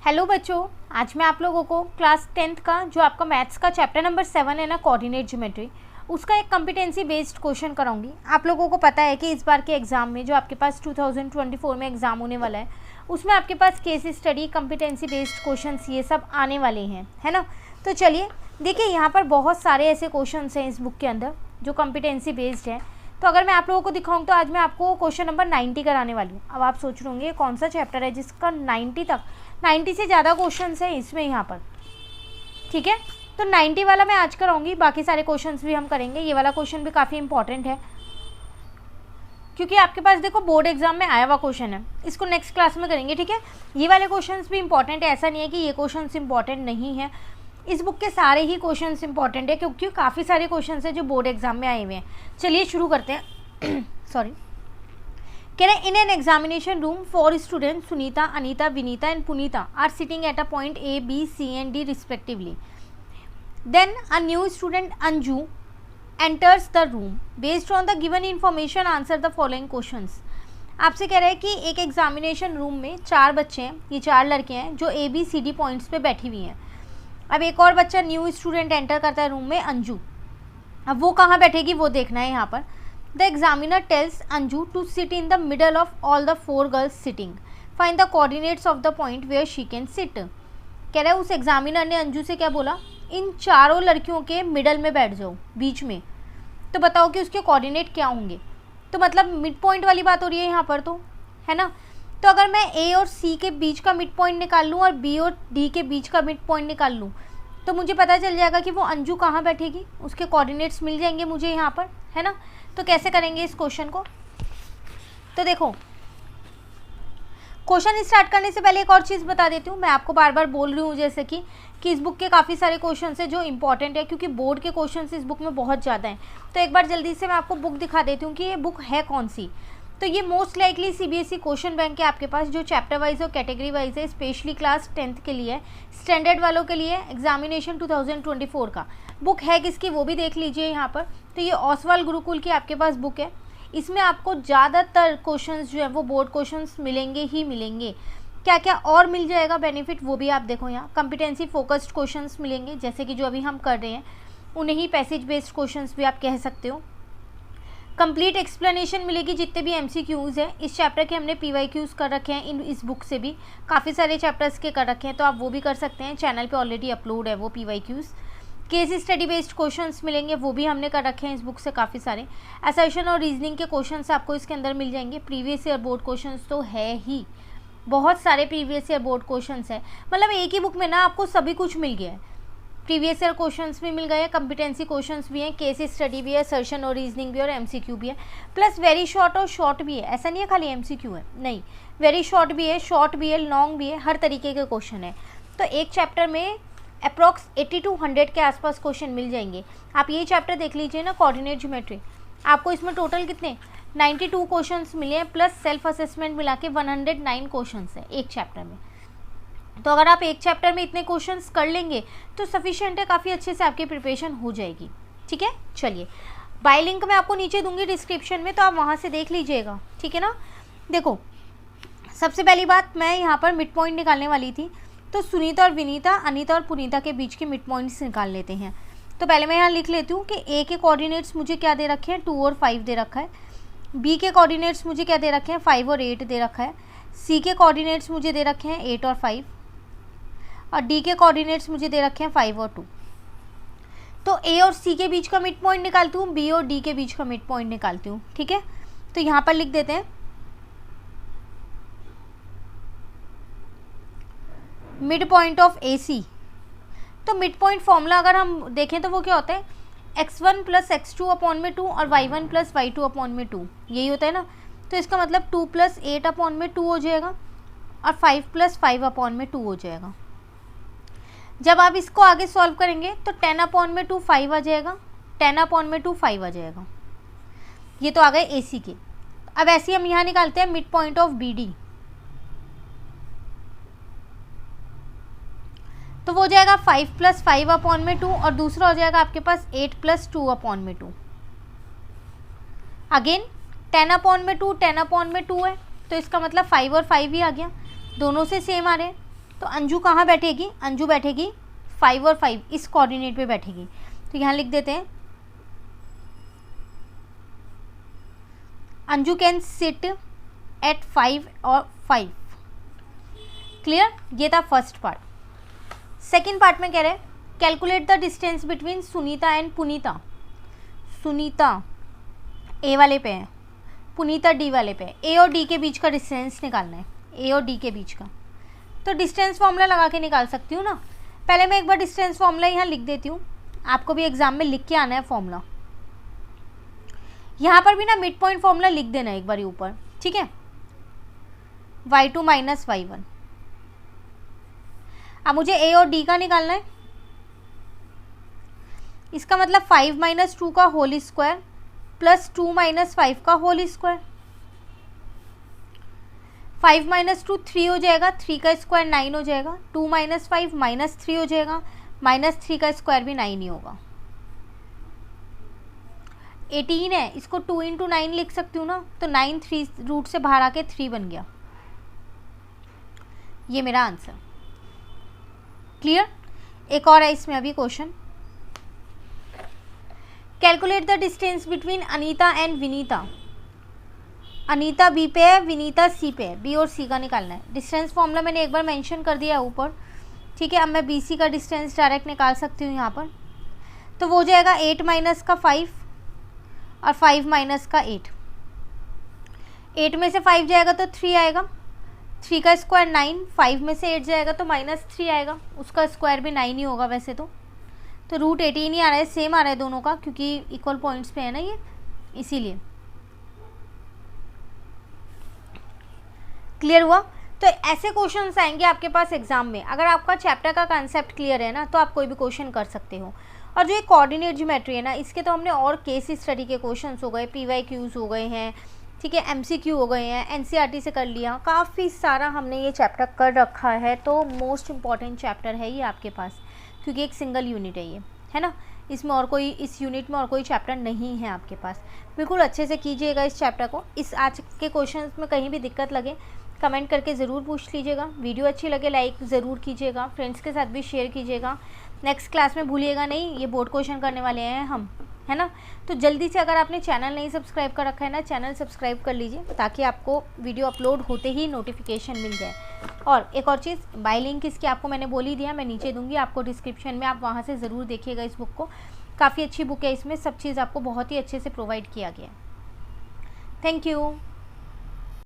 Hello बच्चों, आज मैं आप लोगों को क्लास 10th का जो आपका मैथ्स का चैप्टर नंबर 7 है ना, कोऑर्डिनेट ज्योमेट्री, उसका एक कॉम्पिटेंसी बेस्ड क्वेश्चन कराऊंगी। आप लोगों को पता है कि इस बार के एग्ज़ाम में जो आपके पास 2024 में एग्ज़ाम होने वाला है, उसमें आपके पास case study, competency based questions ये सब आने वाले हैं, है ना। तो चलिए देखिए, यहाँ पर बहुत सारे ऐसे क्वेश्चन हैं इस बुक के अंदर जो कॉम्पिटेंसी बेस्ड है। तो अगर मैं आप लोगों को दिखाऊं तो आज मैं आपको क्वेश्चन नंबर 90 कराने वाली हूँ। अब आप सोच रहे होंगे कौन सा चैप्टर है जिसका 90 से ज़्यादा क्वेश्चंस हैं इसमें यहाँ पर, ठीक है। तो 90 वाला मैं आज कराऊंगी, बाकी सारे क्वेश्चंस भी हम करेंगे। ये वाला क्वेश्चन भी काफ़ी इंपॉर्टेंट है क्योंकि आपके पास देखो बोर्ड एग्जाम में आया हुआ क्वेश्चन है, इसको नेक्स्ट क्लास में करेंगे, ठीक है। ये वाले क्वेश्चंस भी इंपॉर्टेंट है, ऐसा नहीं है कि ये क्वेश्चंस इंपॉर्टेंट नहीं है। इस बुक के सारे ही क्वेश्चंस इंपॉर्टेंट है क्योंकि काफ़ी सारे क्वेश्चंस हैं जो बोर्ड एग्जाम में आए हुए हैं। चलिए शुरू करते हैं। सॉरी, कह रहे in an examination room 4 students Sunita, Anita, Vinita and Punita are sitting at a point A, B, C and D respectively. Then a new student Anju enters the room. Based on the given information, answer the following questions. आपसे कह रहे हैं कि एक examination room में 4 बच्चे हैं, ये 4 लड़के हैं जो A, B, C, D points पे बैठी हुई हैं। अब एक और बच्चा न्यू स्टूडेंट एंटर करता है रूम में, अंजू। अब वो कहाँ बैठेगी वो देखना है यहाँ पर। The examiner tells Anju to sit in the middle of all the 4 girls sitting, find the coordinates of the point where she can sit. कह रहा है उस एग्जामिनर ने अंजू से क्या बोला, इन चारों लड़कियों के मिडल में बैठ जाओ, बीच में। तो बताओ कि उसके कोऑर्डिनेट क्या होंगे। तो मतलब मिड पॉइंट वाली बात हो रही है यहाँ पर, तो है ना। तो अगर मैं A और C के बीच का मिड पॉइंट निकाल लूँ और B और D के बीच का मिड पॉइंट निकाल लूँ तो मुझे पता चल जाएगा कि वो अंजू कहाँ बैठेगी, उसके कोऑर्डिनेट्स मिल जाएंगे मुझे यहाँ पर, है ना। तो कैसे करेंगे इस क्वेश्चन को, तो देखो क्वेश्चन स्टार्ट करने से पहले एक और चीज़ बता देती हूँ। मैं आपको बार बार बोल रही हूँ जैसे कि इस बुक के काफ़ी सारे क्वेश्चन हैं जो इंपॉर्टेंट है क्योंकि बोर्ड के क्वेश्चन इस बुक में बहुत ज़्यादा हैं। तो एक बार जल्दी से मैं आपको बुक दिखा देती हूँ कि ये बुक है कौन सी। तो ये most likely CBSE question bank है आपके पास, जो चैप्टर वाइज और कैटेगरी वाइज है, स्पेशली क्लास 10th के लिए, स्टैंडर्ड वालों के लिए, एग्जामिनेशन 2024 का बुक है किसकी वो भी देख लीजिए यहाँ पर। तो ये ओसवाल गुरुकुल की आपके पास बुक है। इसमें आपको ज़्यादातर क्वेश्चंस जो है वो बोर्ड क्वेश्चंस मिलेंगे ही मिलेंगे। क्या क्या और मिल जाएगा बेनिफिट वो भी आप देखो यहाँ। कॉम्पिटेंसी फोकस्ड क्वेश्चंस मिलेंगे जैसे कि जो अभी हम कर रहे हैं, उन्हें ही पैसेज बेस्ड क्वेश्चंस भी आप कह सकते हो। कंप्लीट एक्सप्लेनेशन मिलेगी जितने भी MCQs हैं। इस चैप्टर के हमने PYQs कर रखे हैं इस बुक से भी, काफ़ी सारे चैप्टर्स के कर रखे हैं, तो आप वो भी कर सकते हैं। चैनल पे ऑलरेडी अपलोड है वो PYQs। Case study based questions मिलेंगे, वो भी हमने कर रखे हैं इस बुक से काफ़ी सारे। असर्शन और रीजनिंग के क्वेश्चंस आपको इसके अंदर मिल जाएंगे। प्रीवियस ईयर बोर्ड क्वेश्चंस तो है ही, बहुत सारे प्रीवियस ईयर बोर्ड क्वेश्चंस है। मतलब एक ही बुक में ना आपको सभी कुछ मिल गया है। प्रीवियस ईयर क्वेश्चंस भी मिल गए हैं, कॉम्पिटेंसी क्वेश्चंस भी हैं, केस स्टडी भी है, सर्शन और रीजनिंग भी और MCQ भी है, प्लस वेरी शॉर्ट और शॉर्ट भी है। ऐसा नहीं है खाली MCQ है, नहीं, वेरी शॉर्ट भी है, शॉर्ट भी है, लॉन्ग भी है, हर तरीके के क्वेश्चन है। तो एक चैप्टर में अप्रॉक्स 80 to 100 के आसपास क्वेश्चन मिल जाएंगे। आप ये चैप्टर देख लीजिए ना, कोऑर्डिनेट ज्योमेट्री, आपको इसमें टोटल कितने 92 क्वेश्चंस मिले हैं, प्लस सेल्फ असेसमेंट मिला के 109 क्वेश्चंस है एक चैप्टर में। तो अगर आप एक चैप्टर में इतने क्वेश्चंस कर लेंगे तो सफिशिएंट है, काफ़ी अच्छे से आपकी प्रिपरेशन हो जाएगी, ठीक है। चलिए, बाय लिंक मैं आपको नीचे दूंगी डिस्क्रिप्शन में, तो आप वहाँ से देख लीजिएगा, ठीक है ना। देखो सबसे पहली बात, मैं यहाँ पर मिड पॉइंट निकालने वाली थी, तो सुनीता और विनीता, अनीता और पुनीता के बीच के मिड पॉइंट्स निकाल लेते हैं। तो पहले मैं यहाँ लिख लेती हूँ कि A के कोऑर्डिनेट्स मुझे क्या दे रखे हैं, 2 और 5 दे रखा है। B के कोऑर्डिनेट्स मुझे क्या दे रखे हैं, 5 और 8 दे रखा है। C के कोऑर्डिनेट्स मुझे दे रखे हैं 8 और 5, और D के कोऑर्डिनेट्स मुझे दे रखे हैं 5 और 2। तो A और C के बीच का मिड पॉइंट निकालती हूँ, B और D के बीच का मिड पॉइंट निकालती हूँ, ठीक है। तो यहाँ पर लिख देते हैं मिड पॉइंट ऑफ AC। तो मिड पॉइंट फॉर्मूला अगर हम देखें तो वो क्या होता है, x1 + x2 अपॉन में 2 और y1 + y2 अपॉन में 2, यही होता है ना। तो इसका मतलब 2 + 8 अपॉन में 2 हो जाएगा और 5 + 5 अपॉन में 2 हो जाएगा। जब आप इसको आगे सॉल्व करेंगे तो 10 अपॉन में 2 5 आ जाएगा, 10 अपॉन में 2 5 आ जाएगा। ये तो आ गए AC के। अब ऐसे हम यहाँ निकालते हैं मिड पॉइंट ऑफ BD। तो वो हो जाएगा 5 + 5 अपॉन में 2 और दूसरा हो जाएगा आपके पास 8 + 2 अपॉन में 2। अगेन 10 अपॉन में 2, 10 अपॉन में 2 है, तो इसका मतलब 5 और 5 ही आ गया, दोनों से सेम आ रहे हैं। तो अंजू कहाँ बैठेगी, अंजू बैठेगी 5 और 5 इस कोऑर्डिनेट पे बैठेगी। तो यहाँ लिख देते हैं अंजू कैन सिट एट 5 और 5। क्लियर, ये था फर्स्ट पार्ट। सेकेंड पार्ट में कह रहे हैं calculate the distance between Sunita and Punita. Sunita A वाले पे है, पुनीता डी वाले पे है। ए और डी के बीच का डिस्टेंस निकालना है, ए और डी के बीच का। तो डिस्टेंस फॉर्मूला लगा के निकाल सकती हूँ ना। पहले मैं एक बार डिस्टेंस फॉर्मूला यहाँ लिख देती हूँ, आपको भी एग्जाम में लिख के आना है फॉर्मूला। यहाँ पर भी ना मिड पॉइंट फॉर्मूला लिख देना है एक बार ऊपर, ठीक है। y2 minus y1। अब मुझे a और d का निकालना है। इसका मतलब 5 माइनस 2 का होल स्क्वायर प्लस 2 माइनस 5 का होल स्क्वायर। 5 माइनस 2 3 हो जाएगा, 3 का स्क्वायर 9 हो जाएगा। 2 माइनस 5 माइनस 3 हो जाएगा, माइनस 3 का स्क्वायर भी 9 ही होगा। 18 है, इसको 2 इंटू 9 लिख सकती हूँ ना। तो 9 3 रूट से बाहर आके 3 बन गया। ये मेरा आंसर। क्लियर। एक और है इसमें अभी question, calculate the distance between Anita and Vinita. Anita B पे है, विनीता सी पे है। बी और सी का निकालना है। डिस्टेंस फॉर्मूला मैंने एक बार मेंशन कर दिया ऊपर, ठीक है। अब मैं बी सी का डिस्टेंस डायरेक्ट निकाल सकती हूँ यहाँ पर। तो वो हो जाएगा 8 माइनस का 5 और 5 माइनस का 8। 8 में से 5 जाएगा तो 3 आएगा, 3 का स्क्वायर 9, 5 में से 8 जाएगा तो माइनस 3 आएगा, उसका स्क्वायर भी 9 ही होगा वैसे तो रूट 18 ही आ रहा है, सेम आ रहा है दोनों का, क्योंकि इक्वल पॉइंट्स पे है ना ये, इसीलिए। क्लियर हुआ। तो ऐसे क्वेश्चंस आएंगे आपके पास एग्जाम में। अगर आपका चैप्टर का कंसेप्ट क्लियर है ना, तो आप कोई भी क्वेश्चन कर सकते हो। और जो ये कोऑर्डिनेट ज्योमेट्री है ना, इसके तो हमने और केस स्टडी के क्वेश्चंस हो गए, PYQs हो गए हैं, ठीक है, MCQ हो गए हैं, NCERT से कर लिया, काफ़ी सारा हमने ये चैप्टर कर रखा है। तो मोस्ट इम्पॉर्टेंट चैप्टर है ये आपके पास, क्योंकि एक सिंगल यूनिट है ये, है ना। इसमें और कोई, इस यूनिट में और कोई चैप्टर नहीं है आपके पास। बिल्कुल अच्छे से कीजिएगा इस चैप्टर को। इस आज के क्वेश्चंस में कहीं भी दिक्कत लगे कमेंट करके ज़रूर पूछ लीजिएगा। वीडियो अच्छी लगे लाइक ज़रूर कीजिएगा, फ्रेंड्स के साथ भी शेयर कीजिएगा। नेक्स्ट क्लास में भूलिएगा नहीं, ये बोर्ड क्वेश्चन करने वाले हैं हम, है ना। तो जल्दी से अगर आपने चैनल नहीं सब्सक्राइब कर रखा है ना, चैनल सब्सक्राइब कर लीजिए, ताकि आपको वीडियो अपलोड होते ही नोटिफिकेशन मिल जाए। और एक और चीज़, बाय लिंक इसकी आपको मैंने बोल ही दिया, मैं नीचे दूंगी आपको डिस्क्रिप्शन में, आप वहाँ से ज़रूर देखिएगा इस बुक को। काफ़ी अच्छी बुक है, इसमें सब चीज़ आपको बहुत ही अच्छे से प्रोवाइड किया गया है। Thank you.